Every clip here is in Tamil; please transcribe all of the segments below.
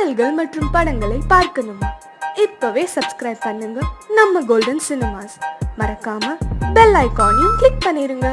பாடல்கள் மற்றும் படங்களை பார்க்கணுமா? இப்பவே சப்ஸ்கிரைப் பண்ணுங்க நம்ம கோல்டன் சினிமாஸ். மறக்காம பெல் ஐகானையும் கிளிக் பண்ணிருங்க.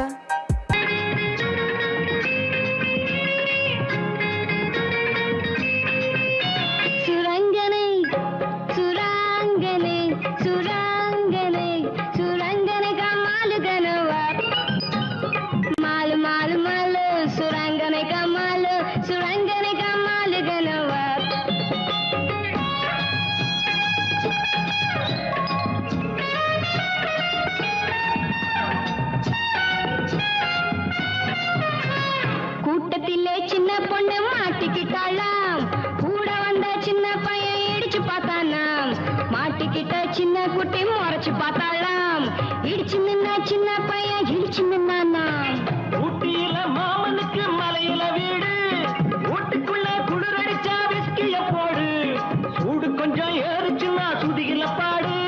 கூட்டத்திலே சின்ன பொண்ணு மாட்டிக்கிட்டாளாம். கூட வந்த சின்ன பையன் இடிச்சு பார்த்தானாம். மாட்டிக்கிட்ட சின்ன குட்டி முறைச்சு பார்த்தாளாம். இடிச்சு நின்ன சின்ன பையன் இடிச்சு நின்னானாம். ஊட்டியில மாமனுக்கு மலையில வீடு, வீட்டுக்குள்ள குளிரடிச்சா விஸ்கிய போடு. சூடு கொஞ்சம் ஏறிச்சுன்னா சுதியில பாடு.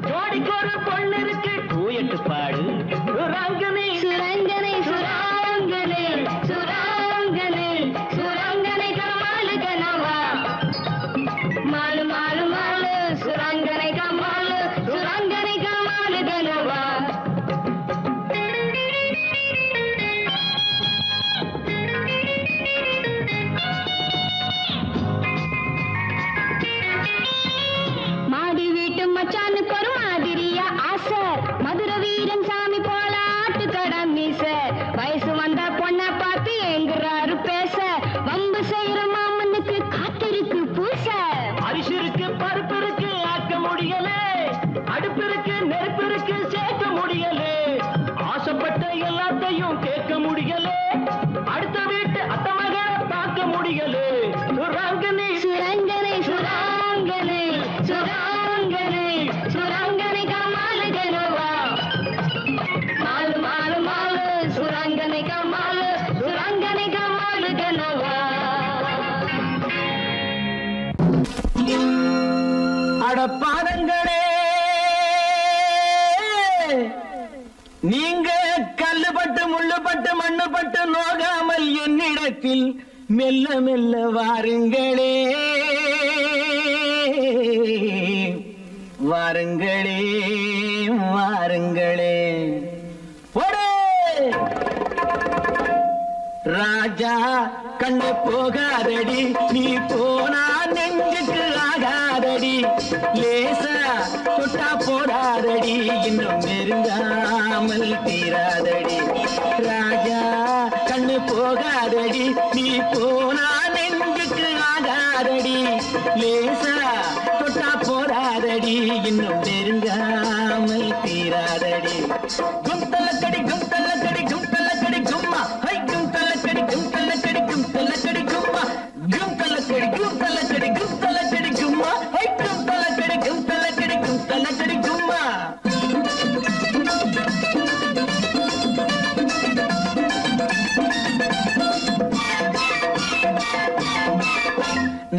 ஜோடிக்கு ஒரு பொண்ணு இருக்கு கூயட்டு பாடு. சுரங்கனே சுரங்கனை சுராங்கனை சுராங்கனை சுரங்கனை கமாலு கனவா. மாலு மாலு மாலு சுரங்கனை கமாலு சுரங்கனை கமாலு கனவா. மாடி வீட்டு மச்சானுக்கு ஒரு மாதிரியா ஆசை. மதுரை வீரன் சாமி போல ஆட்டுக்கடை மீச. வயசு வந்த பொண்ணை பார்த்து எங்குறாரு பேச. வம்பு செய்யற மாமனுக்கு காத்திருக்கு பூச. அரிசி இருக்கு பருப்பு இருக்கு ஆக்க முடியல. அடுப்பு இருக்கு நெருப்பு இருக்கு சேர்க்க முடியல. ஆசைப்பட்ட எல்லாத்தையும் கேட்க முடியல. அடுத்த வீட்டு அத்தை மகளை பார்க்க முடியல. சுரங்கனே சுரங்கனை சுராங்கனை சுராங்கனை சுரங்கனை கமாலு கனவா. மாலு மாலு மாலு சுரங்கனை கமாலு சுரங்கனை கமாலு கனவா. அடப்பாதங்களே, நீங்க கல்லுபட்டு முள்ளுபட்டு மண்ணுபட்டு நோகாமல் என்னிடத்தில் மெல்ல மெல்ல வாருங்களே. வாருங்களே வாருங்களே. போடு ராஜா கண்ணு போகாதடி, நீ போனா நெஞ்சுக்கு ஆகாதடி. லேசா தொட்டா போடாதடி, இன்னும் நெருங்காமல் தீராதடி. ராஜா கண்ணு போகாதடி, நீ போனா நெஞ்சுக்கு ஆகாதடி. லேசா தொட்டா போடாதடி, இன்னும் நெருங்காமல் தீராதடி. குந்தலக்கடி குந்தலக்கடி குந்தலக்கடி கும்மா. ஹை குந்தலக்கடி குந்தலக்கடி குந்தலக்கடி கும்மா. குந்தலக்கடி குந்தலக்கடி குந்தலக்கடி கும்மா. ஹை குந்தலக்கடி குந்தலக்கடி குந்தலக்கடி கும்மா.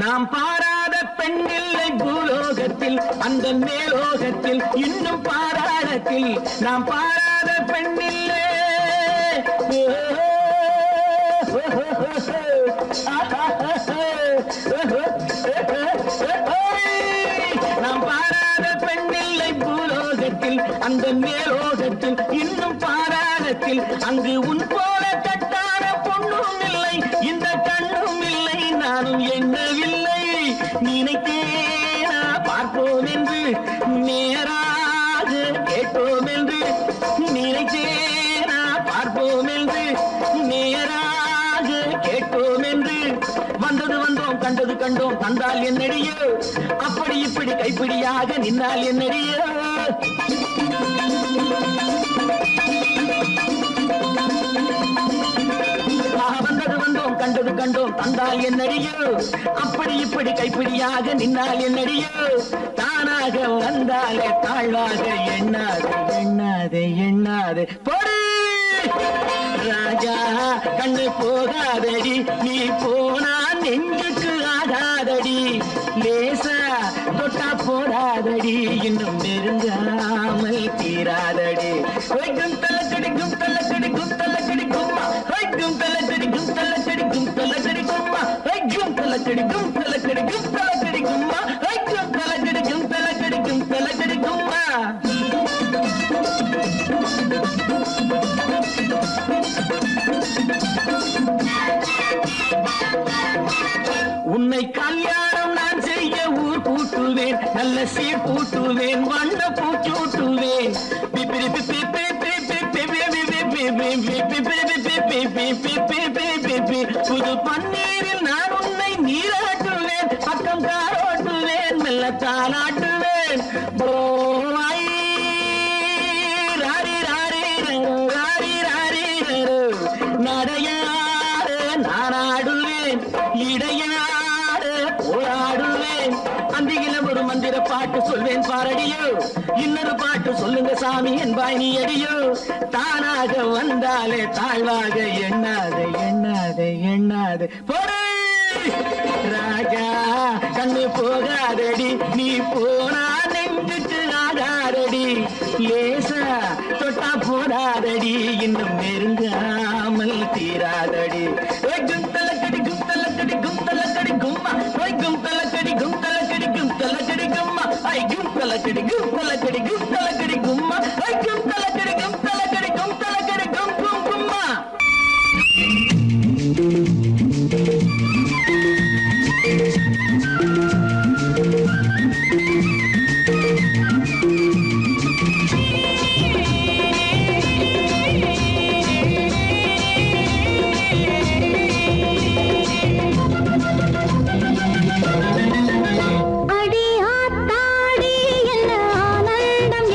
நாம் பாராத பெண்ணில்லை பூலோகத்தில், அந்த மேலோகத்தில் இன்னும் பாராடத்தில். நாம் பாராத பெண்ணில்லை. நாம் பாராத பெண்ணில்லை பூலோகத்தில், அந்த மேலோகத்தில் இன்னும் பாராடத்தில். அங்கு உன் போல கட்டான பொண்ணும் இல்லை, இந்த கண்ணும் இல்லை, நானும் எண்ணவில்லை. நினைத்தேனா பார்ப்போம் என்று, நேராக கேட்போம் என்று. நினைத்தேனா பார்ப்போம் என்று, நேராக கேட்போம் என்று. வந்தது வந்தோம் கண்டது கண்டோம் தந்தால் என்னடியோ. அப்படி இப்படி கைப்பிடியாக நின்னால் என்னடியோ. வந்தது வந்தோம் கண்டது கண்டோம் தந்தால் என்னடியோ. அப்படி இப்படி கைப்பிடியாக நின்னால் என்னடியோ. தானாக வந்தாலே தாழ்வாக எண்ணாது எண்ணாது எண்ணாது. போடு ராஜா கண்ணு போகாதடி, நீ போனா நெஞ்சுக்கு ஆகாதடி. லேசா தொட்டா போடாதடி, இன்னும் நெருங்காமல் தீராதடி. குந்தலக்கடி குந்தலக்கடி குந்தலக்கடி கும்மா. குந்தலக்கடி குந்தலக்கடி குந்தலக்கடி கும்மா. குந்தலக்கடி குந்தலக்கடி குந்தல உன்னை கல்யாணம் நான் செய்ய ஊர் கூட்டுவேன், நல்ல சீர் கூட்டுவேன், வண்ண பூச்சூட்டுவேன். பிப்பிரி பிப்பி பிப்பி பிப்பி புது பன்னீரில் நான் உன்னை நீராட்டுவேன், பக்கம் காரோட்டுவேன், மெல்ல தாளாட்டுவேன். ராரி ராரி ராரி ராரி நடையாடு நானாடுவேன், இடையாடு போராடுவேன். அந்தியில ஒரு மந்திர பாட்டு சொல்வேன் பாரடியோ, இன்னொரு பாட்டு சொல்லுங்க சாமி என்பாய் நீ அடியோ. தானாக வந்தாலே தாழ்வாக எண்ணாத எண்ணாத எண்ணாத போடு ராஜா, கண்ணு போகாதடி, நீ போனா நெஞ்சுக்கு ஆகாதடி, லேசா தொட்டா போடாதடி, இன்னும் நெருங்காமல் தீராதடி. குந்தலக்கடி குந்தலக்கடி குந்தலக்கடி கும்மா, குந்தலக்கடி குந்தலக்கடி குந்தலக்கடி கும்மா, குந்தலக்கடி குந்தலக்கடி குந்தலக்கடி கும்மா, குந்தலக்கடி குந்தலக்கடி குந்தலக்கடி கும் கும் கும்மா. அடி ஆத்தாடி என்ன ஆனந்தம்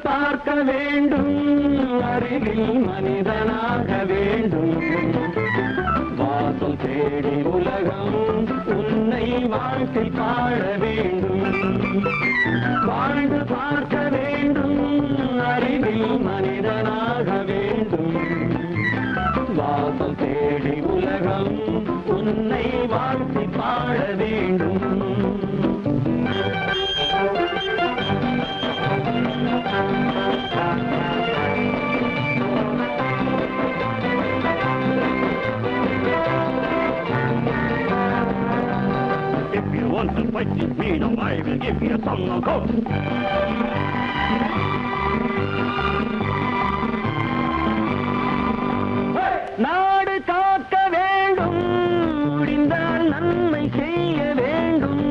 பார்க்க வேண்டும், அருகில் மனிதனாக வேண்டும். வாசல் தேடி உலகம் உன்னை வாழ்க்கை பாட வேண்டும். வாழ்ந்து பார்க்க வேண்டும், அருகில் மனிதனாக வேண்டும். வாசல் தேடி உலகம் உன்னை வாழ்க்கை பாட வேண்டும். If you want to fight with me, now I will give you a song of hope. நாடு காக்க வேண்டும், முடிந்தால் நன்மை செய்ய வேண்டும்.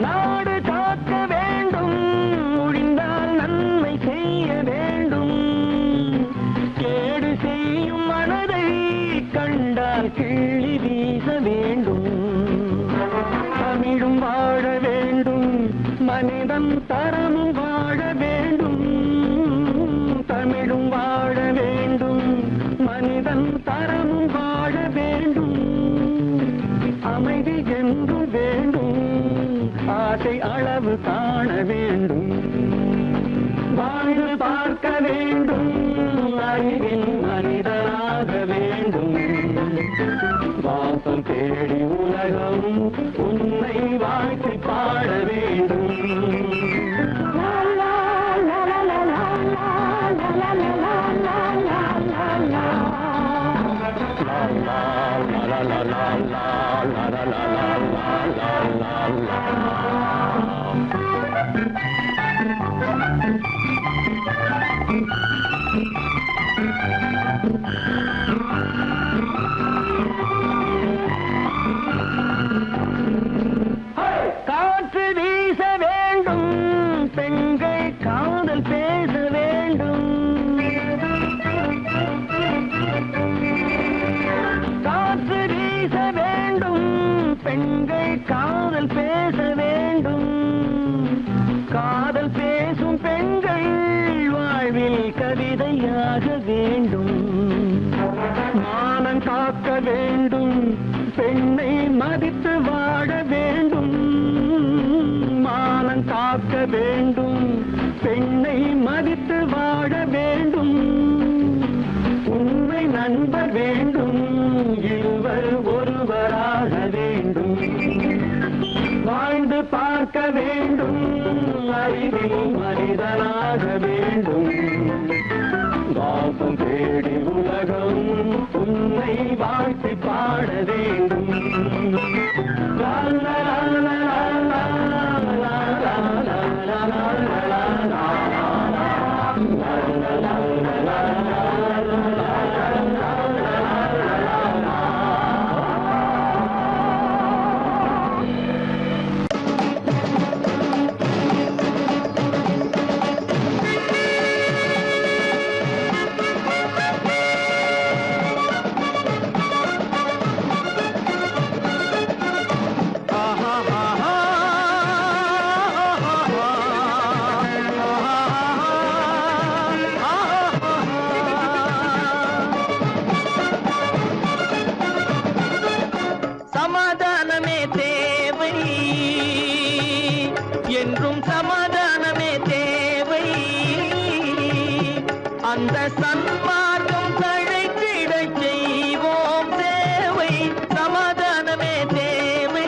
நாடு காக்க வேண்டும், முடிந்தால் நன்மை செய்ய வேண்டும். கேடு செய்யும் மனதை கண்டால் கிள்ளி வீச வேண்டும். தமிழும் வாழ வேண்டும், மனிதன் தரமும் வாழ வேண்டும். தமிழும் வாழ வேண்டும், மனிதன் தரமும் வாழ வேண்டும். அமைதி என்று வேண்டும், ஆசை அளவு காண வேண்டும். வாழ்ந்து பார்க்க வேண்டும், அறிவின் மனிதனாக வேண்டும். வாசம் தேடி உலகம் உன்னை வாழ்க்கை பாட வேண்டும். காற்று வீச வேண்டும், பெண்கள் காதல் பேச வேண்டும். காற்று வீச வேண்டும், பெண்கள் காதல் பேச வேண்டும். காதல் பேசும் பெண்கள் வாழ்வில் கவிதையாக வேண்டும். மானம் காக்க வேண்டும், பெண்ணை மதித்து வாழ வேண்டும். மானம் காக்க வேண்டும், பெண்ணை மதித்து வாழ வேண்டும். உண்மை நண்பர் வேண்டும், இருவர் ஒருவராக வேண்டும். வாழ்ந்து பார்க்க வேண்டும், அறிவில் மனிதனாக வேண்டும். வாசம் தேடி உலகம் உன்னை வாழ்த்தி பாட வேண்டும். லா லா லா லா லா லா லா லா லா. சமாதானமே தேவை, என்றும் சமாதானமே தேவை. அந்த சன்மார்க்கம் தழைத்திடச் செய்வோம் சேவை. சமாதானமே தேவை.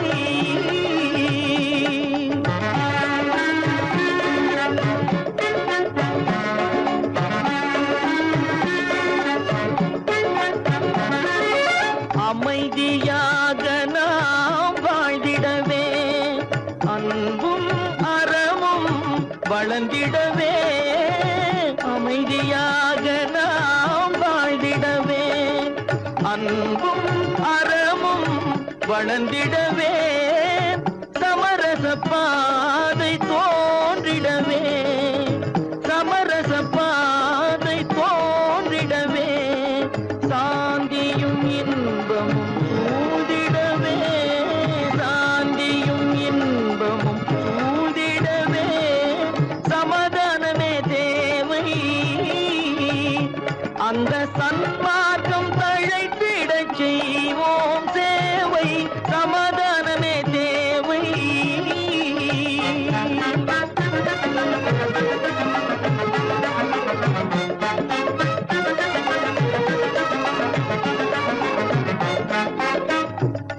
அமைதியாக நாம் வாழ்ந்திடவே, அன்பும் அறமும் வளர்ந்திடவே. அமைதியாக நாம் வாழ்ந்திடவே, அன்பும் அறமும் வளர்ந்திடவே. சமரச பாதை தோன்றிடவே, சமரச பாதை தோன்றிடவே. சாந்தியும் இன்பமும் சூழ்ந்திடவே, சாந்தியும் இன்பமும் சன்மார்க்கம் தழைத்திடச் செய்வோம் சேவை, சமாதானமே தேவை.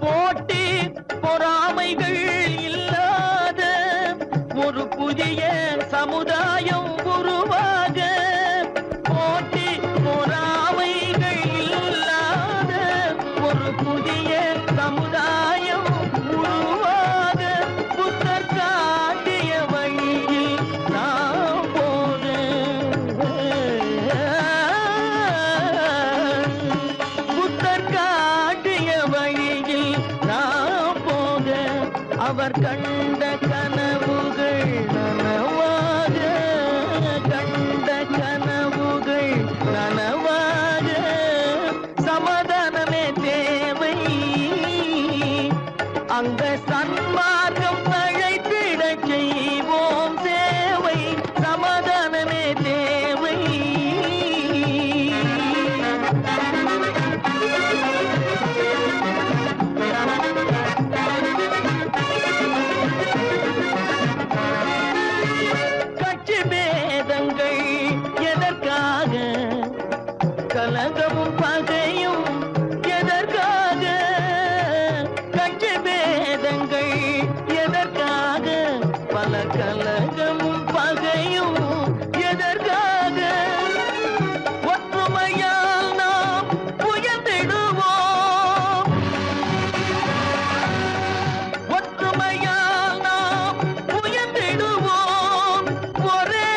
போட்டி பொறாமைகள் இல்லாத ஒரு புதிய சமுதாயம் உருவாக, போட்டி பொறாமைகள் இல்லாத ஒரு புதிய சமுதாயம் உருவாக, புத்தர் காட்டிய வழியில் நாம் போக, புத்தர் காட்டிய வழியில் நாம் போக, அவர் கண்ட கனவுகள் நனவாக, கண்ட கனவுகள் நனவாக, சமாதானமே தேவை. அங்க சன்மார்க்கம் தழைத்திடச் செய்வோம் சேவை, சமாதானமே தேவை. கட்சி பேதங்கள் எதற்காக, கலகமும் பகையும் எதற்காக, கட்சி பேதங்கள் எதற்காக, பல கலகமும் பகையும் எதற்காக, ஒற்றுமையால் நாம் உயர்ந்திடுவோம், ஒற்றுமையால் நாம் உயர்ந்திடுவோம், ஒரே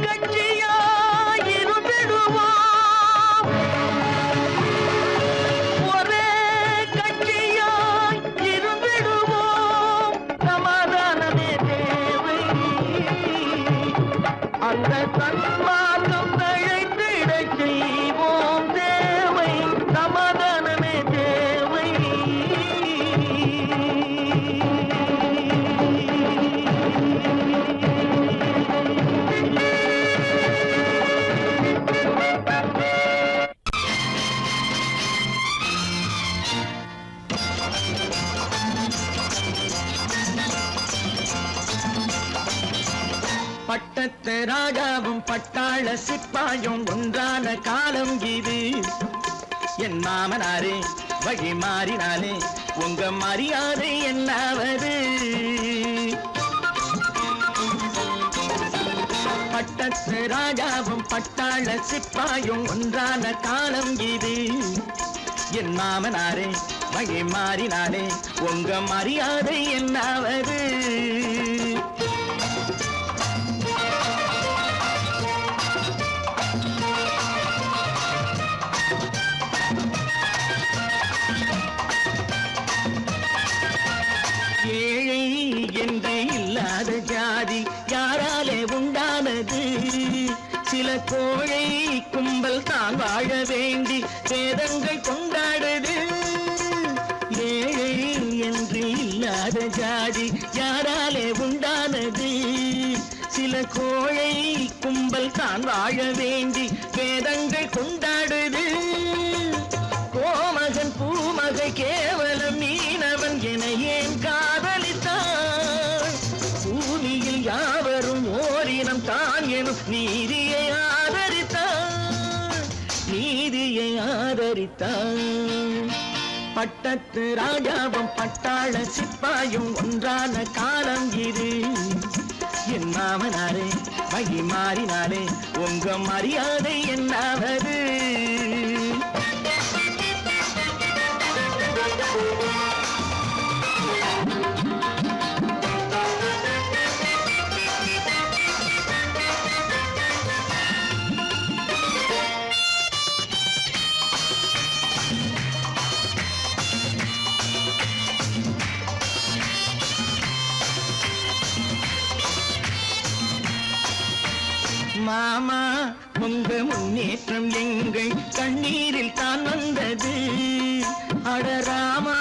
கட்சியாய் இருந்திடுவோம், ஒரே கட்சியாய் இருந்திடுவோம், சமாதானமே தேவை. அந்த சன்மார்க்கம் தழைத்திடச் செய்வோம் தேவை, சமாதானமே தேவை. பட்டத்து ராஜாவும் பட்டாள சிப்பாயும் ஒன்றான காலம் இது. என் மாமனாரே வழி மாறினாலே உங்க மரியாதை என்னாவது? பட்டத்து ராஜாவும் பட்டாள சிப்பாயும் ஒன்றான காலம் இது. என் மாமனாரே வழி மாறினாலே உங்க மரியாதை என்னாவது? ஏழை என்று இல்லாத ஜாதி யாராலே உண்டானது? சில கோழை கும்பல் தான் வாழ வேண்டி வேதங்கள் கொண்டாடுது. ஏழை என்று இல்லாத ஜாதி யாராலே உண்டானது? சில கோழை கும்பல் தான் வாழ வேண்டி வேதங்கள் கொண்டாடுது. கோமகன் பூமகை கேவலம் மீனவன் என ஏன் காதலித்தான்? பூமியில் யாவரும் ஓரினம் தான் எனும் நீதியை ஆதரித்தான், நீதியை ஆதரித்தான். பட்டத்து ராஜாவும் பட்டாள சிப்பாயும் ஒன்றான காலம் இது. என் மாமனாரே வழி மாறினாலே உங்க மரியாதை என்னாவது? மாமா உங்க முன்னேற்றம் எங்கள் கண்ணீரில் தான் வந்தது. அடராமா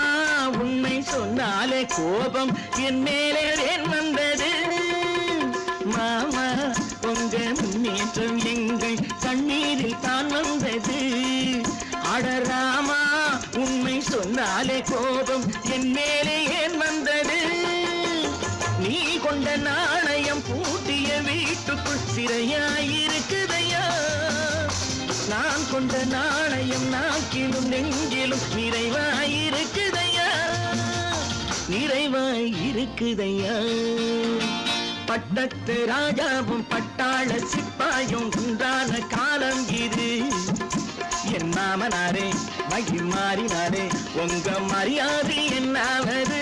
உண்மை சொன்னாலே கோபம் என் மேலே ஏன் வந்தது? மாமா உங்க சமூக முன்னேற்றம் எங்கள் கண்ணீரில் தான் வந்தது. அடராமா உண்மை சொன்னாலே கோபம் என் மேலே ஏன் வந்தது? நீ கொண்ட நாணயம் பூட்டிய வீட்டுக்குள் சிறையாயிருக்குதையா. நான் கொண்ட நாணயம் நாக்கிலும் நெஞ்சிலும் நிறைவாயிருக்குதையா, நிறைவாயிருக்குதையா. பட்டத்து ராஜாவும் பட்டாள சிப்பாயும் உண்டான காலம் இது. என் மாமனாரே மகி மாறினாரே உங்க மரியாதை என்னாவது?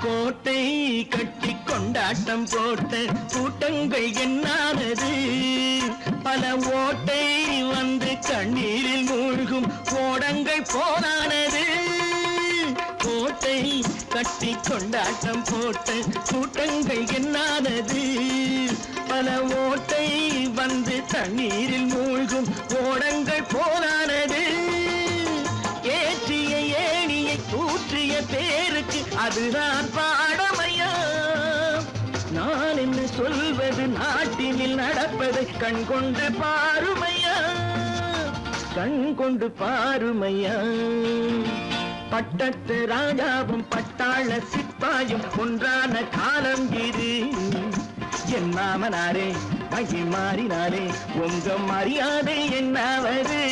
கோட்டை கட்டி கொண்டாட்டம் போட்ட கூட்டங்கள் என்னானது? பல ஓட்டை வந்து கண்ணீரில் மூழ்கும் ஓடங்கள் போனானது. கோட்டை கட்டி கொண்டாட்டம் போட்ட கூட்டங்கள் என்னானது? பல ஓட்டை வந்து தண்ணீரில் மூழ்கும் ஓடங்கள் போனானது. ஏற்றிய ஏணியை தூற்றிய பேருக்கு அதுதான் பாடமையா? நான் என்ன சொல்வது? நாட்டினில் நடப்பதை கண் கொண்டு பாருமையா, கண் கொண்டு பாருமையா. பட்டத்து ராஜாவும் பட்டாள சிப்பாயும் ஒன்றான காலம் இது. என் மாமனாரே மகி மாறினாரே உங்க மரியாதை என்னாவது?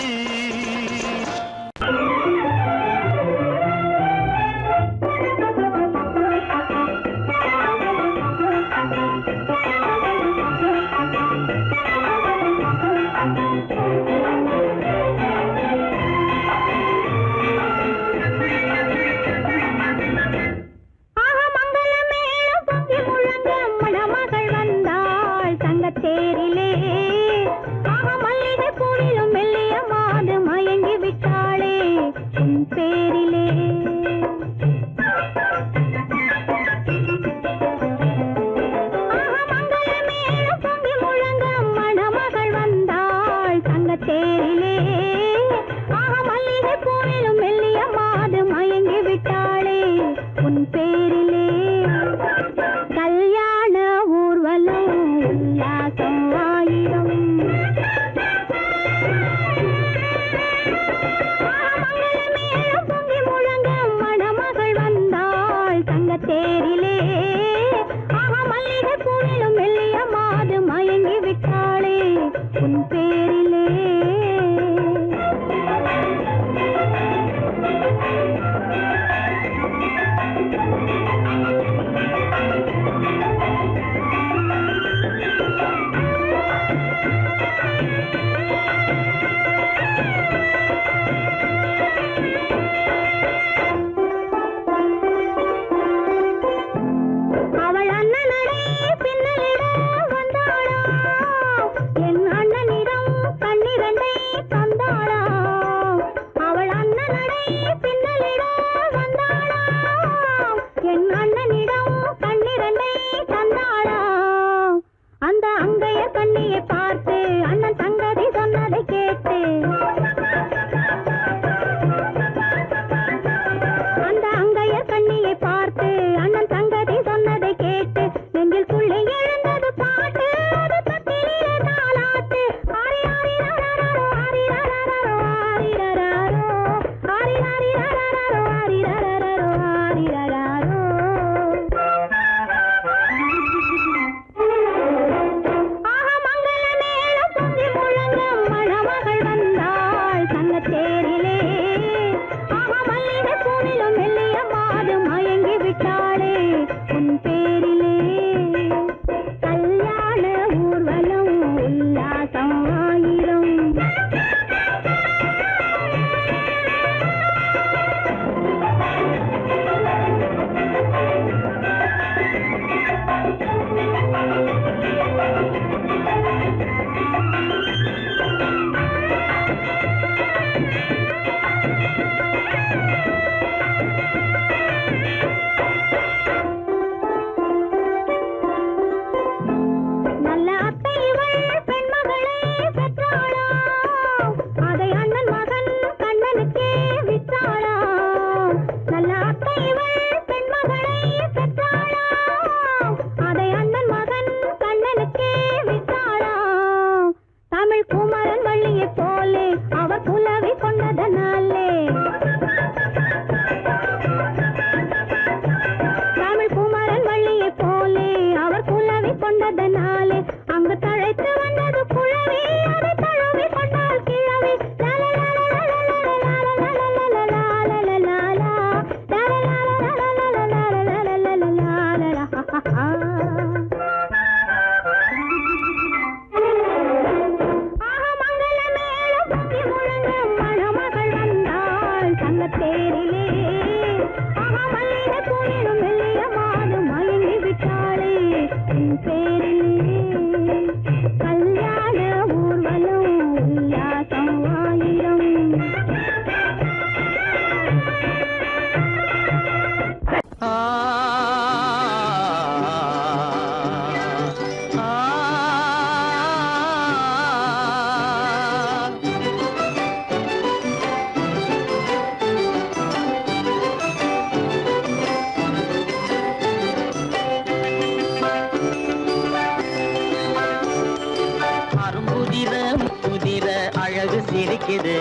முத்துதிர அழகு சிரிக்குது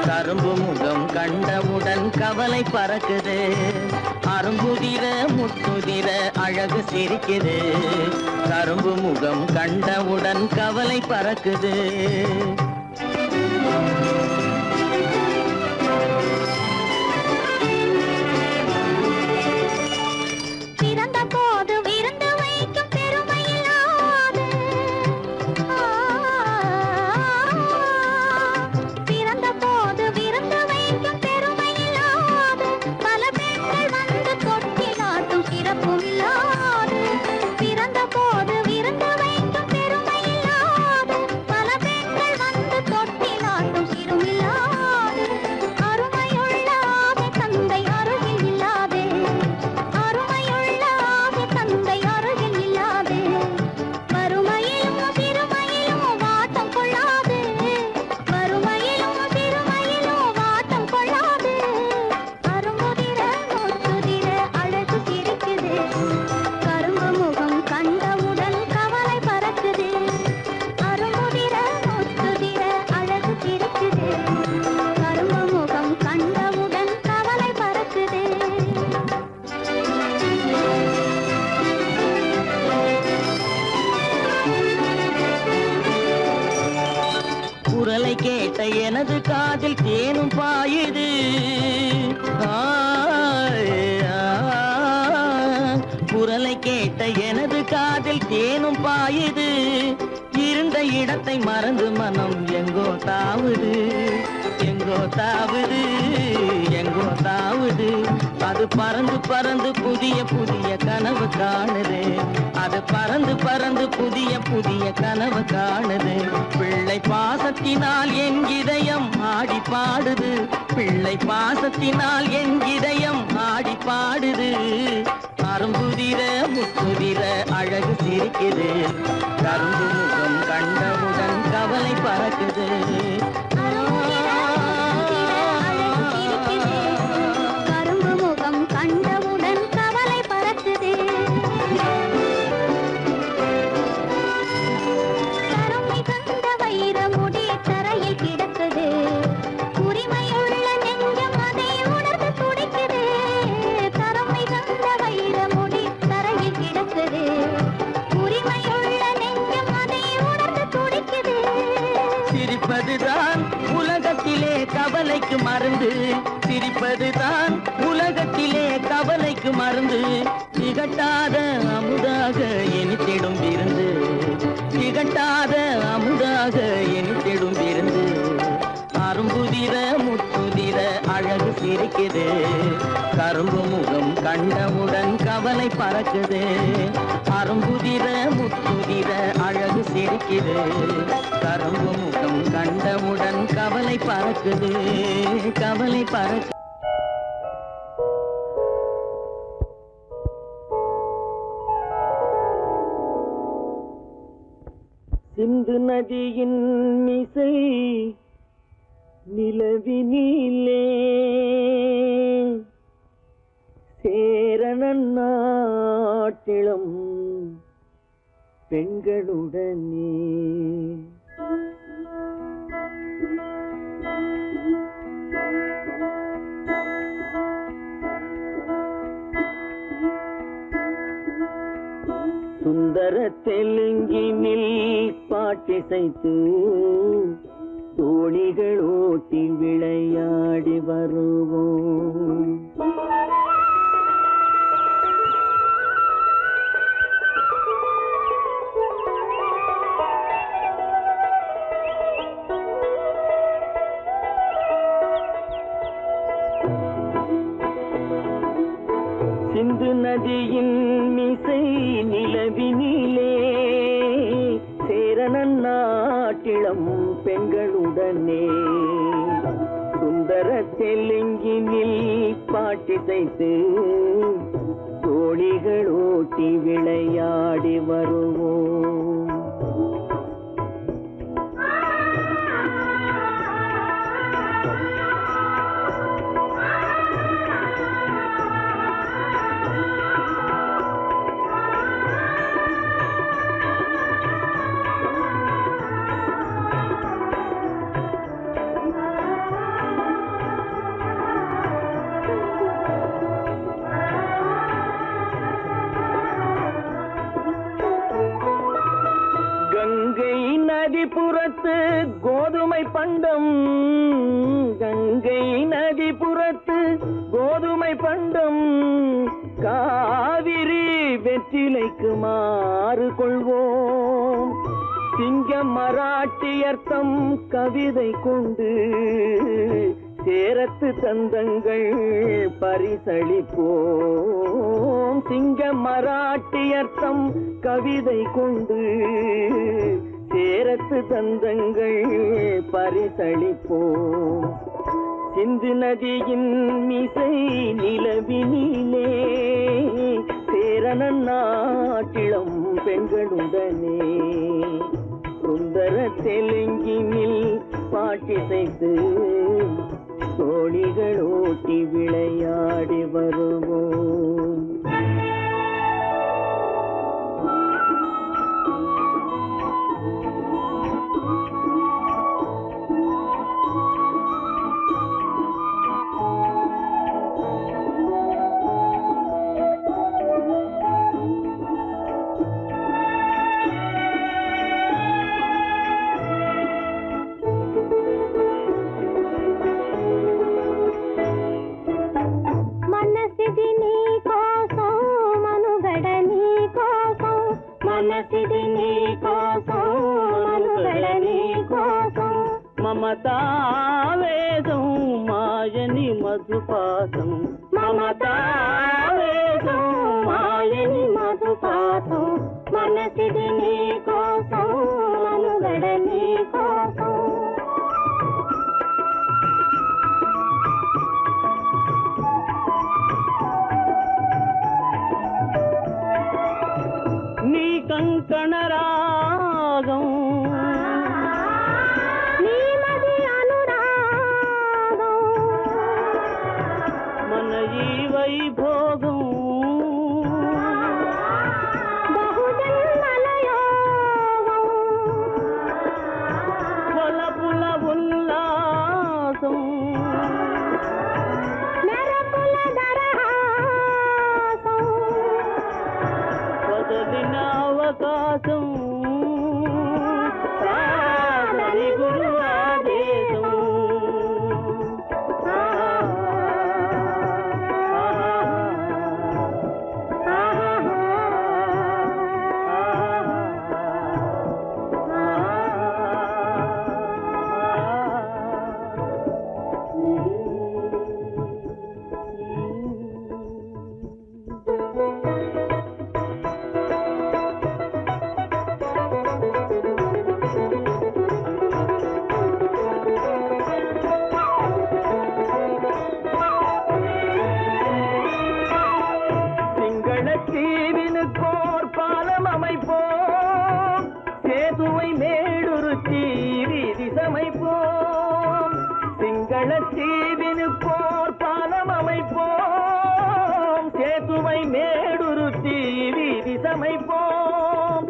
கரும்பு முகம் கண்டவுடன் கவலை பறக்குது அரும்புதிர முத்துதிர அழகு சிரிக்குது கரும்பு முகம் கண்டவுடன் கவலை பறக்குது எனது காதில் தேனும் பாயுது குரலை கேட்ட எனது காதில் தேனும் பாயுது இருந்த இடத்தை மறந்து மனம் எங்கோ தாவுது எங்கோ தாவுது எங்கோ தாவுது அது பறந்து பறந்து புதிய புதிய கனவு காணுது அது பறந்து பறந்து புதிய புதிய கனவு காணுது பிள்ளை பாசத்தினால் என் இதயம் ஆடி பாடுது பிள்ளை பாசத்தினால் என் இதயம் ஆடி பாடுது அரும்புதிர முத்துதிர அழகு சிரிக்குது கரும்பு முகம் கண்டவுடன் கவலை பறக்குது கரும்பு முகம் கண்டவுடன் கவலை பறக்குது கருமை கண்ட வைரமுடி தரையில் கிடக்குது உரிமையுள்ள நெஞ்சம் அதை உணர்ந்து துடிக்குது கருமை கண்ட வைரமுடி தரையில் கிடக்குது உரிமையுள்ள நெஞ்சம் அதை உணர்ந்து துடிக்குது சிரிப்பதுதான் உலகத்திலே கவலைக்கு மருந்து சிரிப்பதுதான் உலகத்திலே கவலைக்கு மருந்து திகட்டாத அமுதாக இனித்திடும் விருந்து திகட்டாத அமுதாக இனித்திடும் விருந்து அரும்புதிர முத்துதிர அழகு சிரிக்குது கரும்பு முகம் கண்டவுடன் கவலை பறக்குது அரும்புதிர முத்துதிர அழகு சிரிக்குது கரும்பு முகம் கண்டவுடன் கவலை பறக்குது கவலை பறக்கு சிந்து நதியின் மிசை நிலவினிலே சேரணன் நாட்டிளம் பெண்களுடனே சுந்தர தெலுங்கினில் பாட்டிசைத்து தோணிகள் ஓட்டி விளையாடி வருவோம் சிந்து நதியின் மிசை நிலவினிலே சேரணன் நாட்டிளம் பெண்களுடனே சுந்தர தெலுங்கினில் பாட்டிசைத்து தோணிகள் ஓட்டி விளையாடி வருவோம் கங்கை நதிபுறத்து கோதுமை பண்டம், கங்கை நதிபுறத்து கோதுமை பண்டம், காவிரி வெற்றிலைக்கு மாறு கொள்வோம். சிங்க மராட்டியர்த்தம் கவிதை கொண்டு சேரத்து தந்தங்கள் பரிசளிப்போம். சிங்க மராட்டியர்த்தம் கவிதை கொண்டு சேரத்து தந்தங்கள் பரிசளிப்போம். சிந்து நதியின் மிசை நிலவினிலே சேரணன் நாட்டிளம் பெண்களுடனே சுந்தர தெலுங்கினில் பாட்டிசைத்து தோழிகள் ஓட்டி விளையாடி வருவோம். మమతావేదం మాయని మధుపాతం, మమతావేదం మాయని మధుపాతం, మనసిది నీ కోసం మనుగడ నీ కోసం. నీ కంకణ రాగం వైభోగం బహుజన్మలయోగం వలపుల ఉల్లాసం మెరపుల దరహాసం వదలిన అవకాశం సాధని గురు ఆదేశం. சேதுவை மேடுருத்தி வீதி சமைப்போம். சிங்களத்தீவினுக்கோர் பாலம் அமைப்போம். சேதுவை மேடுருத்தி வீதி சமைப்போம்.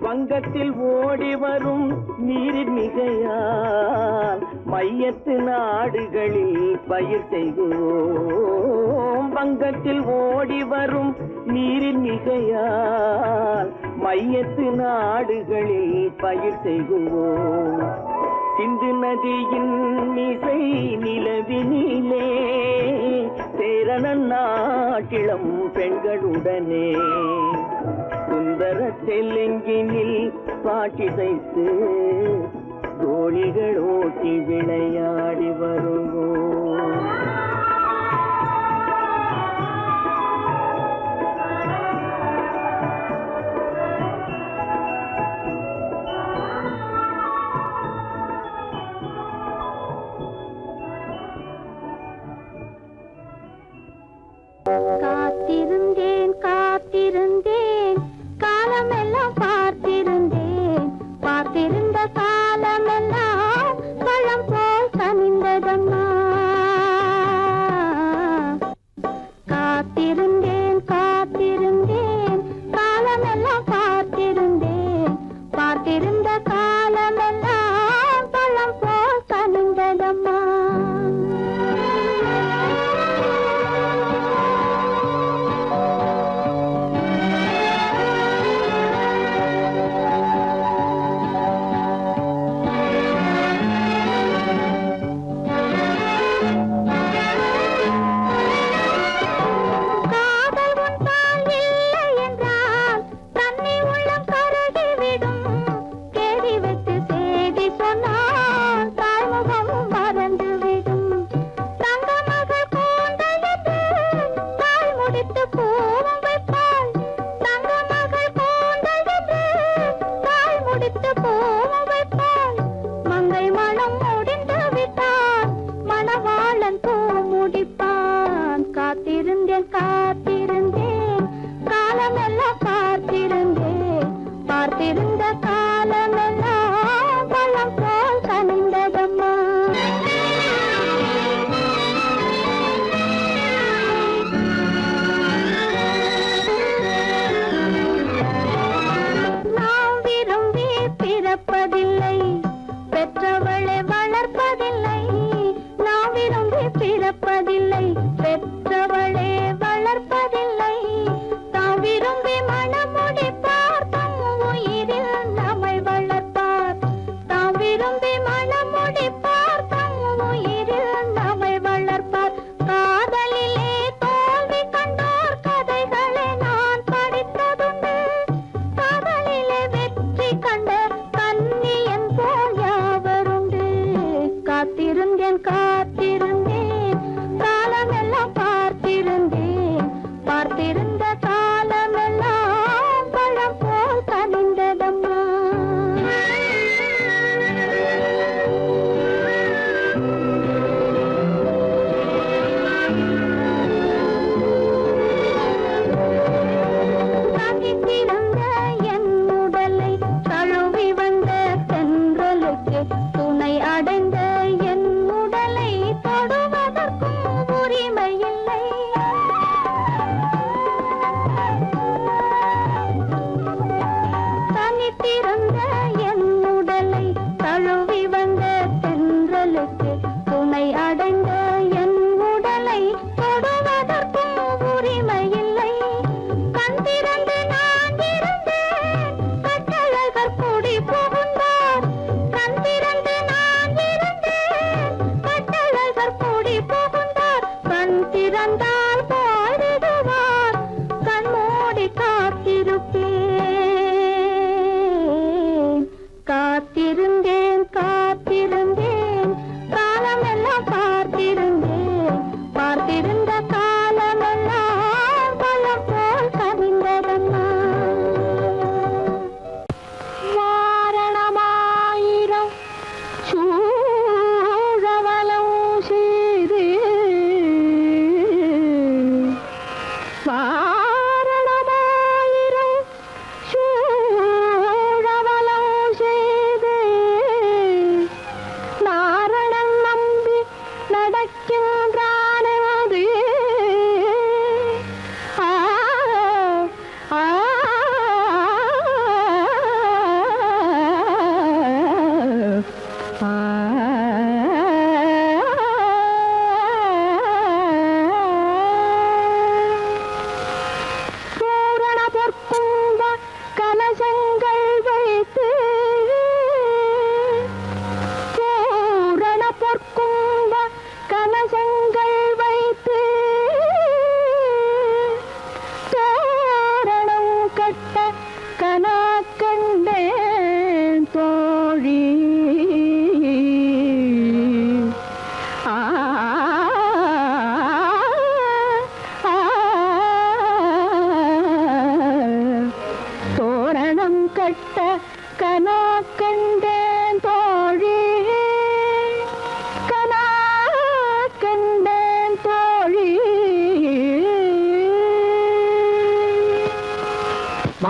வங்கத்தில் ஓடி வரும் நீரின் மிகையால் மையத்து நாடுகளில் பயிர் செய்கிறோம். வங்கத்தில் ஓடி வரும் நீரின் மிகையால் மையத்து நாடுகளில் பயிர் செய்கிறோம். சிந்து நதியின் மிசை நிலவினிலே சேரணன் நாட்டிளம் பெண்களுடனே சுந்தர தெலுங்கினில் பாட்டிசைத்து தோழிகள் ஓட்டி விளையாடி வருவோம். காத்திருந்தேன் காத்திருந்தேன் காலமெல்லாம் பார்த்திருந்தேன், பார்த்திருந்த காலமெல்லாம் பழம் போல் கனிந்ததம்மா.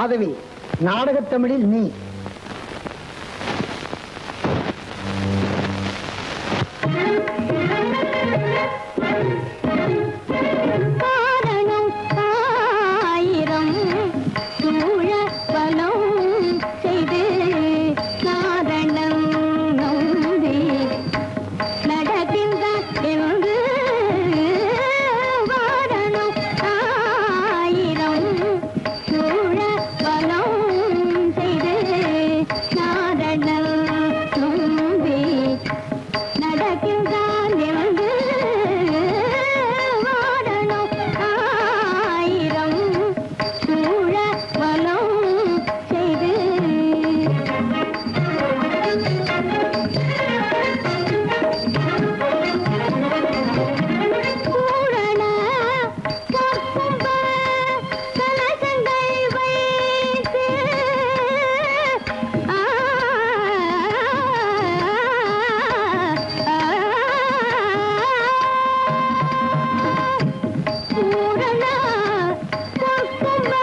மாதவி, நாடகத் தமிழில் நீ. காரணம் ஆயிரம் சூழ பலம் செய்து காரணம் நம்பி நடக்கின்ற என்று வாரணம் ஆயிரம் சூழ பலம் செய்து காரணம் நம்பி நடக்கின்றான் என்று வாரணம் ஆயிரம் சூழ வலம் செய்து பூரண கற்பும்ப கலசங்கள் வைத்து பூரண கற்பும்ப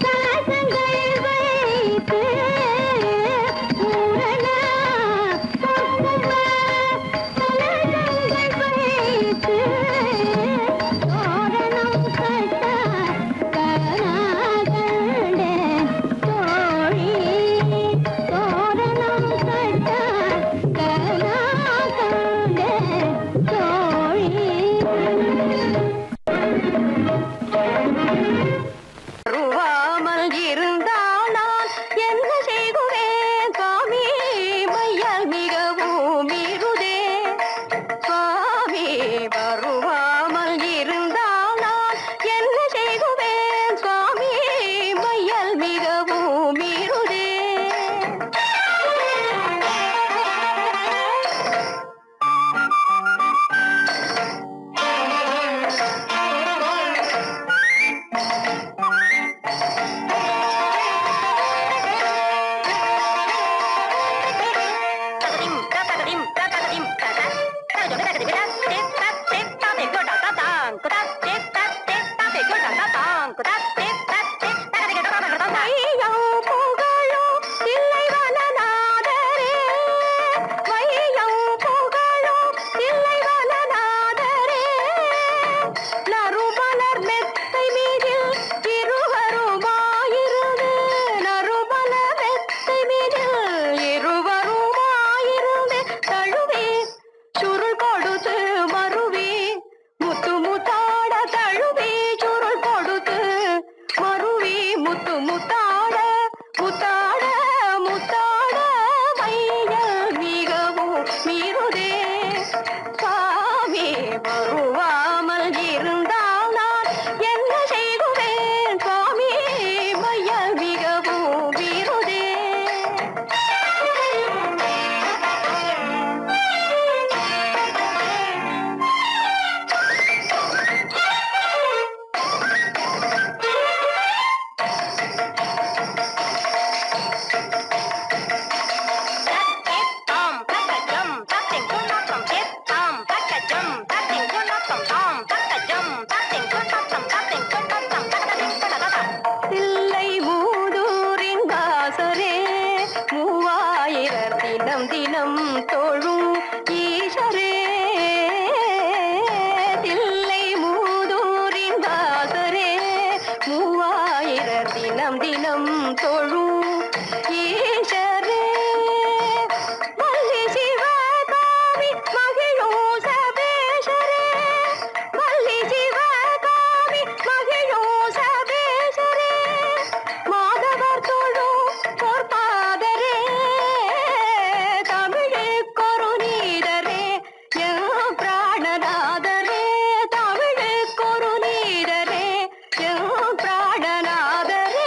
கலசங்கள் வைத்து பூரண கற்பும்ப கலசங்கள் வைத்து தோரணம் கட்ட கராகண்டே தோழி தோரணம் கட்ட கராகண்டே தோழி வருவாமல் இருந்தால் நான் என்ன செய்குவேன் சுவாமி மையால் மிகவும் இருதே சுவாமி வருவாமல் இருந்தால் நான் என்ன செய்குவேன் சுவாமி மையால் மிகவும் இருதே நறுமலர் மெத்தை மீதில் இருவருமாயிருந்து நறுமலர் மெத்தை மீதில் இருவருமாயிருந்து தழுவி சுருள் கொடுத்து மருவி முத்து முத்தாட தழுவி சுருள் கொடுத்து மருவி முத்து முத்தாட முத்தாட முத்தாட மையல் மிகவும் மீறுதே சுவாமி வருவாமல் இருந்தால் நான் என்ன செய்குவேன் சுவாமி மையல் மிகவும் மீறுதே தில்லை மூதூரின் வாசரே மூவாயிரர் தினம் தினம் தோழும் ஈஸ்வரே தில்லை மூதூரின் வாசரே மூவாயிரர் தினம் தினம் தோழும் ஈஸ்வரே வள்ளி சிவகாமி மகிழும் சபேஸ்வரே வள்ளி சிவகாமி மகிழும் சபேஸ்வரே மாதவர் தோழும் பொற்பாதரே தமிழுக்கொரு நீதரே என் பிராணநாதரே தமிழுக்கொரு நீதரே என் பிராணநாதரே